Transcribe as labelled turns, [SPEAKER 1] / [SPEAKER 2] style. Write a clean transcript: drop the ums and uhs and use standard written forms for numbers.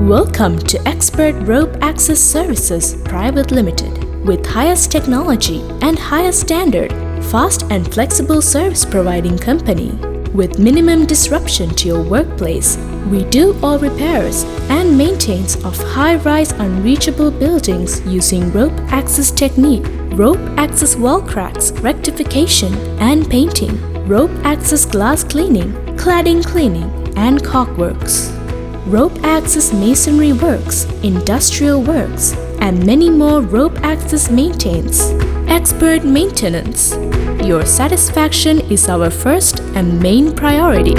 [SPEAKER 1] Welcome to Expert Rope Access Services Private Limited. With highest technology and highest standard, fast and flexible service providing company. With minimum disruption to your workplace, we do all repairs and maintenance of high-rise unreachable buildings using rope access technique, rope access wall cracks rectification and painting, rope access glass cleaning, cladding cleaning, and caulk-works. Rope access masonry works, industrial works, and many more rope access maintenance. Expert maintenance. Your satisfaction is our first and main priority.